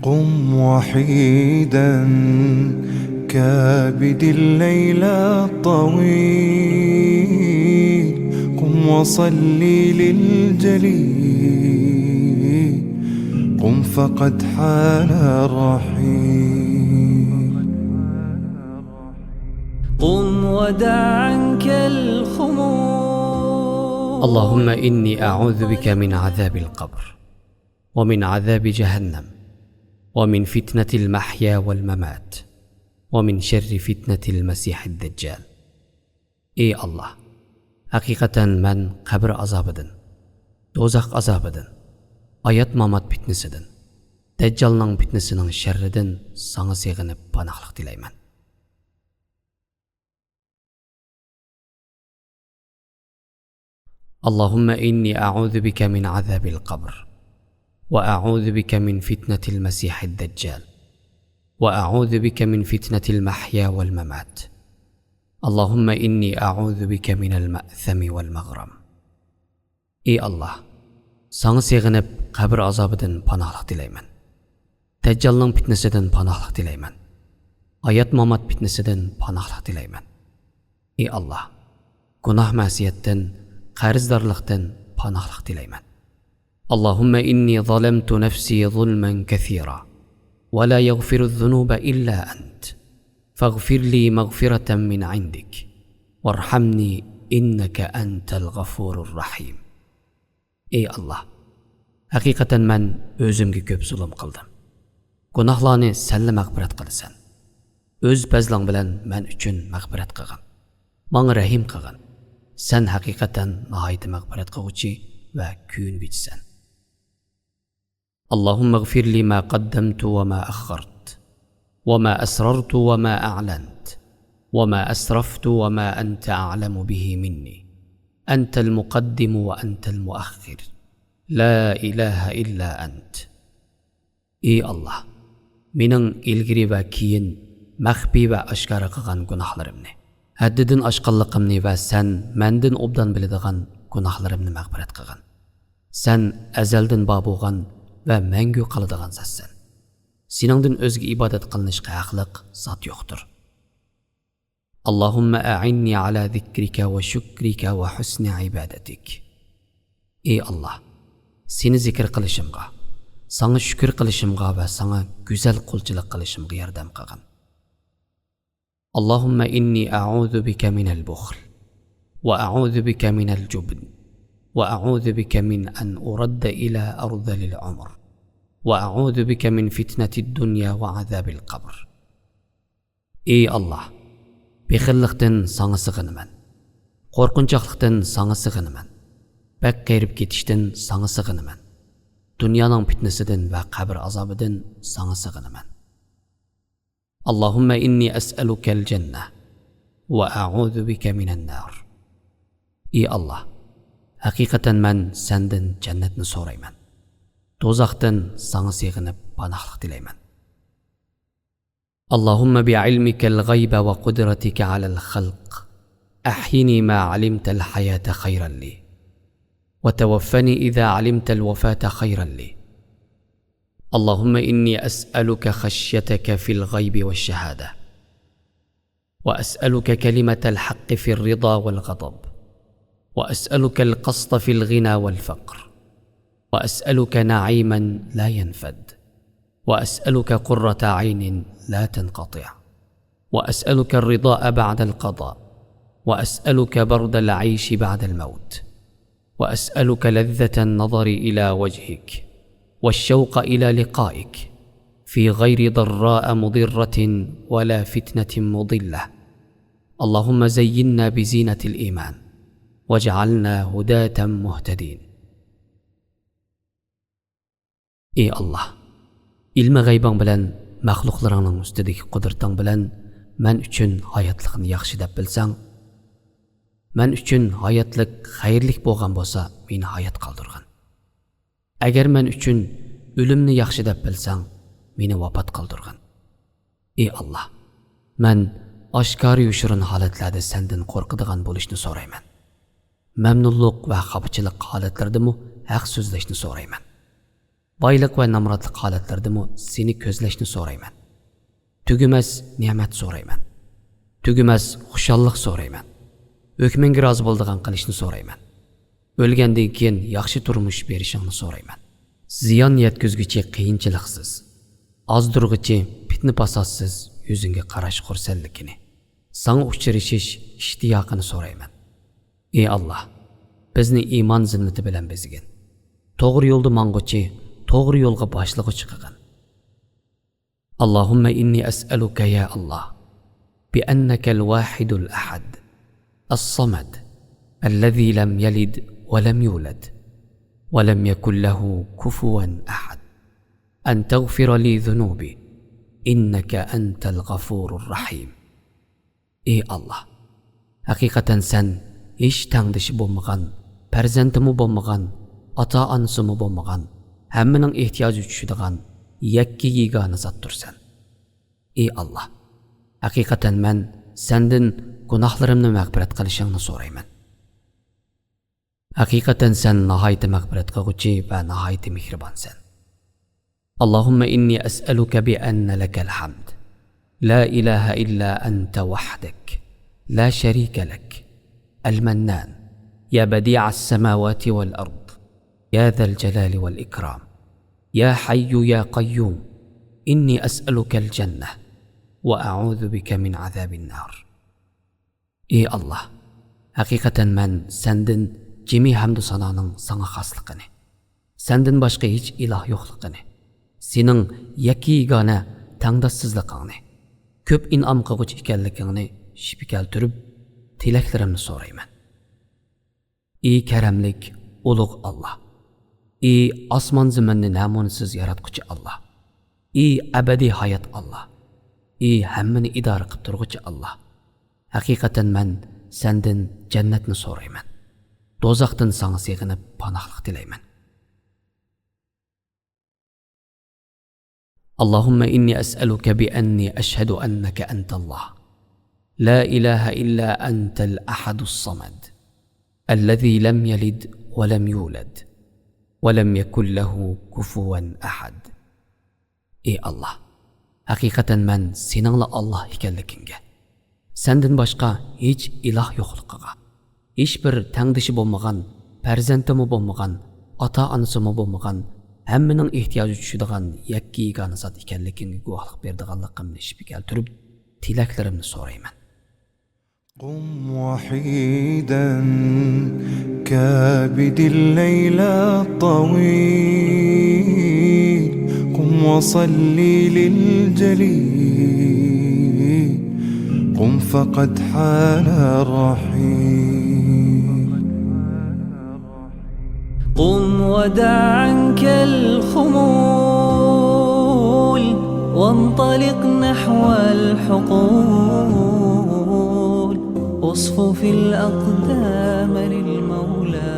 قم وحيدا كابد الليل الطويل، قم وصلي للجليل، قم فقد حان الرحيل. قم ودع عنك الخمول. اللهم إني أعوذ بك من عذاب القبر ومن عذاب جهنم ومن فتنة المحيا والممات ومن شر فتنة المسيح الدجال. Ey Allah, haqiqatan men qabr azobidan, do'zax azobidan, ayat mamat fitnesidan, Dajjalning fitnesining sharridan sana sig'inib panohlik tilayman. اللهم إني أعوذ بك من عذاب القبر وأعوذ بك من فتنة المسيح الدجال وأعوذ بك من فتنة المحيا والممات. اللهم إني أعوذ بك من المأثم والمغرم. Ey Allah, sana sig'inib qabr azobidan panohlik tilayman. Dajjalning fitnesidan panohlik tilayman. Hayot mamat fitnesidan panohlik tilayman. Ey Allah, gunoh ma'siyatdan, qarzdorlikdan panohlik tilayman. اللهم إني ظلمت نفسي ظلما كثيرا ولا يغفر الذنوب إلا أنت فاغفر لي مغفرة من عندك وارحمني إنك أنت الغفور الرحيم. Ey Allah, haqiqatan men o'zimga ko'p zulm qildim. Gunohlarni senla mag'firat qilasan. O'z fazling bilan men uchun mag'firat qilgin. Menga rahim qilgin. Sen haqiqatan nihoyat mag'firat qiluvchi va kuyungichsan. اللهم اغفر لي ما قدمت وما أخرت وما أسررت وما أعلنت وما أسرفت وما أنت أعلم به مني. أنت المقدم وأنت المؤخر لا إله إلا أنت. Ey Allah, mening ilgari va keyin maxfiy va oshkora qilgan gunohlarimni, haddidan oshqanligimni va sen mendan obdan biladigan gunohlarimni mag'firat qilgin. Sen azaldan bor bo'lgan va mangu qoladigan zatsan. Seningdan o'zga ibodat qilinishga haqliq zot yo'qdir. Allohumma a'inni ala zikrika va shukrika va husni ibadatik. Ey Allah, seni zikr qilishimga, sana shukr qilishimga va sana go'zal qulchilik qilishimga yordam qilgin. Allohumma inni a'udhu bika min al-bukhl wa a'udhu bika min al-jubn وأعوذ بك من أن أرد إلى أرذل العمر وأعوذ بك من فتنة الدنيا وعذاب القبر. Ey Allah, bexillikdan sana sig'inaman, qo'rqinchoqlikdan sana sig'inaman, bak qayrib ketishdan sana sig'inaman, dunyoning fitnasidan va qabr azobidan sana sig'inaman. Allahumma inni as'aluka al-jannah wa a'udhu bika minan nar. Ey Allah, haqiqatan men sendan jannatni so'rayman. Do'zaxdan sana sig'inib panohlik tilayman. Allahumma bi'ilmika al-ghayba wa qudratika 'ala al-khalq ahyini ma 'alimta al-hayata khayran li wa tawaffani idha 'alimta al-wafata khayran li. Allahumma inni as'aluka khashyataka fil ghaybi wash-shahada wa as'aluka kalimata al-haqqi fil rida wal ghadab وأسألك القسط في الغنى والفقر وأسألك نعيما لا ينفد وأسألك قرة عين لا تنقطع وأسألك الرضاء بعد القضاء وأسألك برد العيش بعد الموت وأسألك لذة النظر إلى وجهك والشوق إلى لقائك في غير ضراء مضرة ولا فتنة مضلة. اللهم زينا بزينة الإيمان وجعلنا هداة مهتدين. Ey Allah, ilmi g'aybing bilan maxluqlaringning ustidagi qudrating bilan men uchun hayotlikni yaxshi deb bilsang, men uchun hayotlik xayrlik bo'lgan bo'lsa, meni hayot qoldirgin. Agar men uchun o'limni yaxshi deb bilsang, meni vafot qoldirgin. Ey Allah, men oshkor yushirin holatlarda sendan qo'rqadigan bo'lishni so'rayman. Memnunluk ve xafachilik holatlaridami haq so'zlashni so'rayman. boylik va namratlik holatlaridami seni ko'zlashni so'rayman. Tugumas ne'mat so'rayman. Tugumas xushallik so'rayman. Hukmingga rozi bo'ldigan qilishni so'rayman. O'lgandan keyin yaxshi turmush berishingni so'rayman. Ziyon yetkazguchi qiyinchiliksiz, ozdirg'uchi fitna pasotsiz yuzingga qarash xursandligini, sana uchirishish ishtiyoqini so'rayman. Ey Alloh, bizni iymon zinnati bilan bezgin. To'g'ri yo'lda mang'uchi, to'g'ri yo'lga boshlig'uchi qilgin. Allohumma inni as'aluka ya Allah bi annaka al-wahidul ahad as-samad alladhi lam yalid wa lam yulad wa lam yakul lahu kufuwan ahad an taghfira li dhunubi innaka antal ghafurur rahim. Ey Allah, haqiqatan sen hech tangdishi bo'lmagan, farzandimi bo'lmagan, ota-onasimi bo'lmagan, hammaning ehtiyoji tushadigan yakka yegona zotdirsan. Ey Allah, haqiqatan men sendan gunohlarimni mag'firat qilishingni so'rayman. Haqiqatan sen nihoyat mag'firat qilguvchi va nihoyat mehribonsan. Allahumma inni as'aluka bi anna lakal hamd la ilaha illa anta wahdak la sharika lak al-mannan ya badi'a as-samawati wal ard ya dhal jalali wal ikram ya hayyu ya qayyum inni as'aluka al-jannah wa a'udhu bika min azabin nar. Ey Allah, haqiqatan men sendin jami hamdu sanoning sana xosligini, sendin boshqa hech iloh yo'qligini, sening yakigona tangdoshsizligingni, ko'p in'om qilguvchi ekanligingni shibga keltirib tilaklarimni so'rayman. Ey karamlik, ulug' Allah, ey osmon zaminni namunsiz yaratguchi Allah, ey abadiy hayot Allah, ey hammani idora qilib turg'uchi Allah, haqiqatan men sendin jannatni so'rayman. Do'zaxdan sana sig'inib panohlik tilayman. Allahumma inni as'aluka bi anni ashhadu annaka antallah la ilaha illa antal ahadus samad alladhi lam yalid wa lam yulad wa lam yakul lahu kufuwan ahad. Ey Allah, haqiqatan men seningla Allah ekanligingga, senden boshqa hech iloh yo'qligiga, hech bir tangdishi bo'lmagan, farzandimi bo'lmagan, ota-onasimi bo'lmagan, hammaning ehtiyoji tushadigan yakka yegona zot ekanligingga guvohlik berdiganligimni shibga keltirib tilaklarimni so'rayman. قم وحيدا كابد الليل الطويل قم وصلي للجليل قم فقد حان الرحيل قم ودع عنك الخمول وانطلق نحو الحقول واصفف الأقدام للمولى